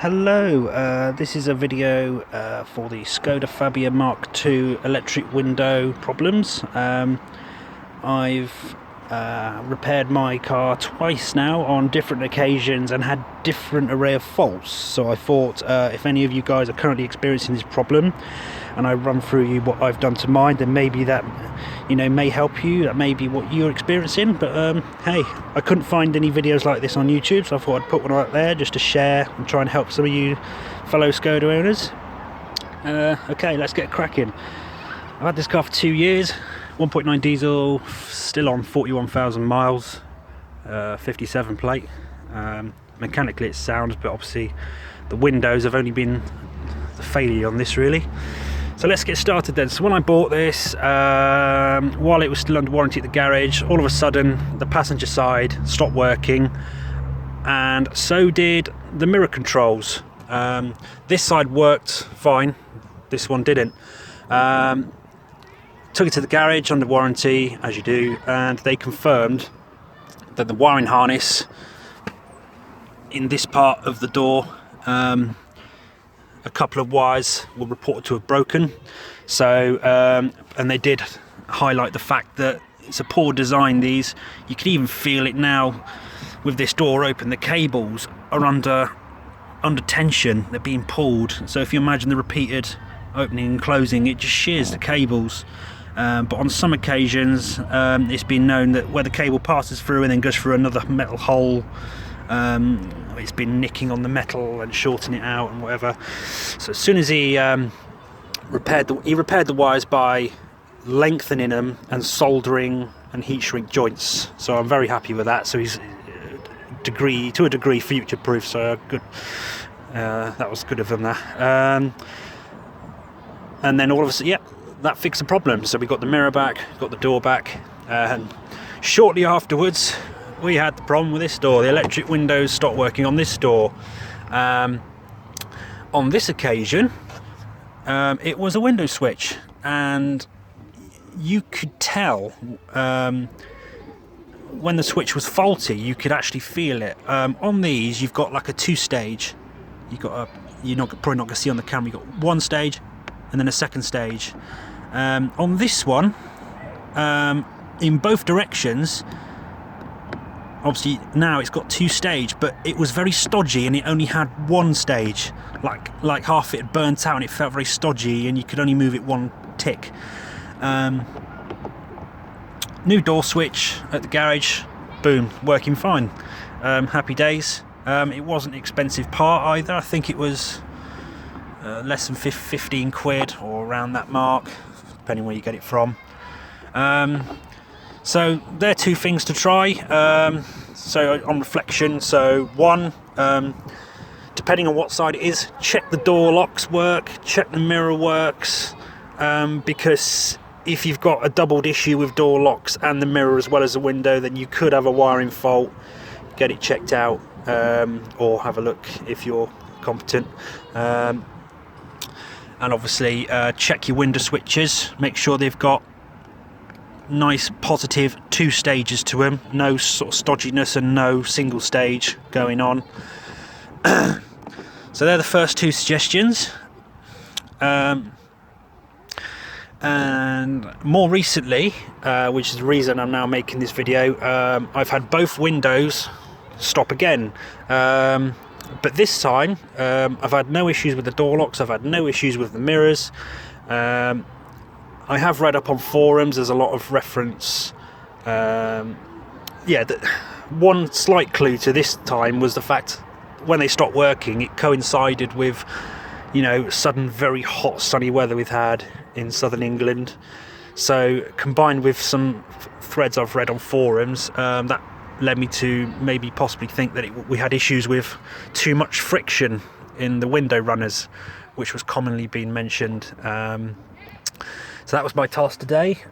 Hello, this is a video for the Skoda Fabia Mark II electric window problems. I've repaired my car twice now on different occasions and had different array of faults, so I thought if any of you guys are currently experiencing this problem and I run through you what I've done to mine, then maybe that may help you. That may be what you're experiencing, but hey, I couldn't find any videos like this on YouTube, so I thought I'd put one out there just to share and try and help some of you fellow Skoda owners. Okay, let's get cracking. I've had this car for 2 years, 1.9 diesel, still on 41,000 miles, 57 plate. Mechanically it's sound, but obviously the windows have only been the failure on this really. So let's get started then. So when I bought this, while it was still under warranty at the garage, all of a sudden the passenger side stopped working, and so did the mirror controls. This side worked fine, this one didn't. Took it to the garage under warranty, as you do, and they confirmed that the wiring harness in this part of the door, a couple of wires were reported to have broken. So and they did highlight the fact that it's a poor design. These, you can even feel it now with this door open, the cables are under tension, they're being pulled. So if you imagine the repeated opening and closing, it just shears the cables. But on some occasions it's been known that where the cable passes through and then goes through another metal hole, it's been nicking on the metal and shorting it out and whatever. So as soon as he repaired the wires by lengthening them and soldering and heat shrink joints. So I'm very happy with that. So he's to a degree future proof. So good. That was good of him there. And then all of a sudden, that fixed the problem. So we got the mirror back, got the door back, and shortly afterwards we had the problem with this door. The electric windows stopped working on this door. On this occasion it was a window switch, and you could tell when the switch was faulty. You could actually feel it. On these you've got like a two-stage. You're probably not going to see on the camera. You've got one stage and then a second stage. On this one, in both directions, obviously now it's got two stage, but it was very stodgy and it only had one stage, like half it had burnt out and it felt very stodgy and you could only move it one tick. New door switch at the garage, boom, working fine. Happy days. It wasn't an expensive part either. I think it was less than 15 quid or around that mark, depending where you get it from. So there are two things to try. So on reflection, so one, depending on what side it is, check the door locks work, check the mirror works, because if you've got a doubled issue with door locks and the mirror as well as the window, then you could have a wiring fault. Get it checked out, or have a look if you're competent. And obviously check your window switches, make sure they've got nice positive two stages to them, no sort of stodginess and no single stage going on. So they're the first two suggestions. And more recently, which is the reason I'm now making this video, I've had both windows stop again. But this time I've had no issues with the door locks, I've had no issues with the mirrors. I have read up on forums, there's a lot of reference. One slight clue to this time was the fact when they stopped working, it coincided with sudden very hot sunny weather we've had in southern England. So combined with some threads I've read on forums, that led me to maybe possibly think that we had issues with too much friction in the window runners, which was commonly being mentioned. So that was my task today.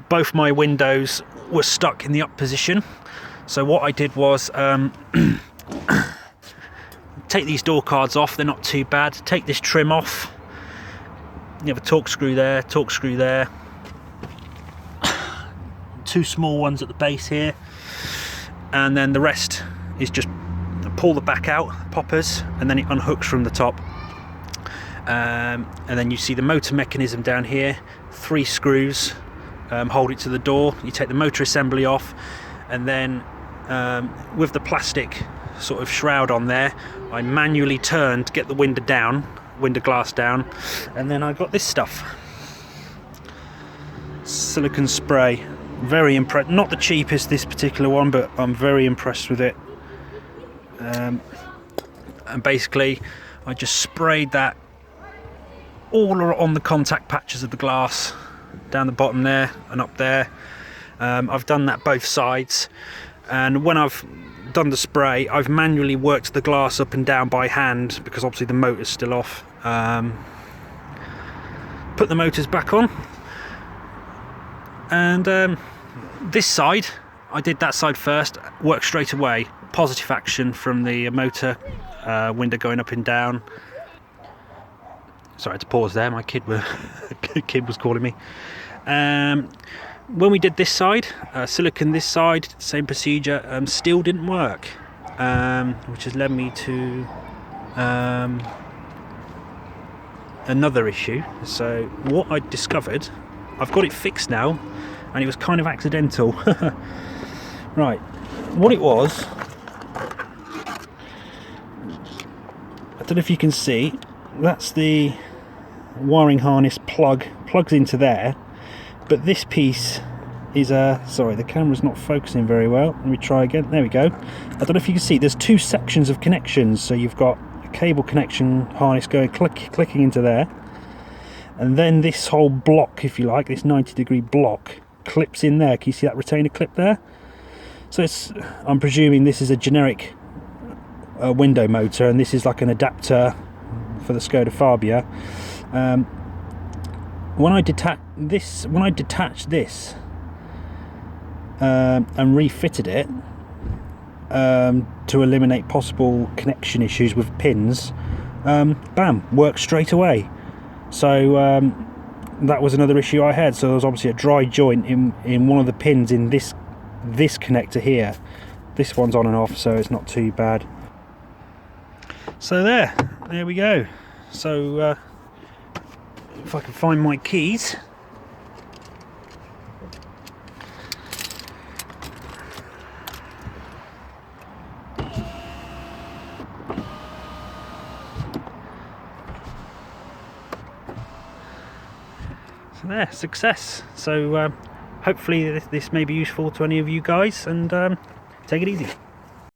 Both my windows were stuck in the up position. So what I did was take these door cards off, they're not too bad. Take this trim off. You have a torque screw there, two small ones at the base here, and then the rest is just pull the back out, poppers, and then it unhooks from the top. And then you see the motor mechanism down here, 3 screws hold it to the door. You take the motor assembly off, and then with the plastic sort of shroud on there, I manually turned to get the window glass down, and then I got this stuff, silicone spray. Very impressed. Not the cheapest, this particular one, but I'm very impressed with it. And basically I just sprayed that all on the contact patches of the glass, down the bottom there and up there. I've done that both sides, and when I've done the spray, I've manually worked the glass up and down by hand, because obviously the motor's still off. Put the motors back on, and this side, I did that side first, worked straight away. Positive action from the motor, window going up and down. Sorry, I had to pause there, my kid was calling me. When we did this side, silicone this side, same procedure, still didn't work, which has led me to another issue. So what I discovered, I've got it fixed now, and it was kind of accidental. Right, what it was, I don't know if you can see, that's the wiring harness plugs into there, but this piece is sorry, the camera's not focusing very well. Let me try again. There we go. I don't know if you can see, there's 2 sections of connections. So you've got a cable connection harness going clicking into there, and then this whole block, if you like, this 90-degree block clips in there. Can you see that retainer clip there? So I'm presuming this is a generic window motor, and this is like an adapter for the Skoda Fabia. When I detached this and refitted it to eliminate possible connection issues with pins, bam, worked straight away. So that was another issue I had. So there was obviously a dry joint in one of the pins in this connector here. This one's on and off, so it's not too bad. So there we go. So if I can find my keys. So there, success. So hopefully this may be useful to any of you guys, and take it easy.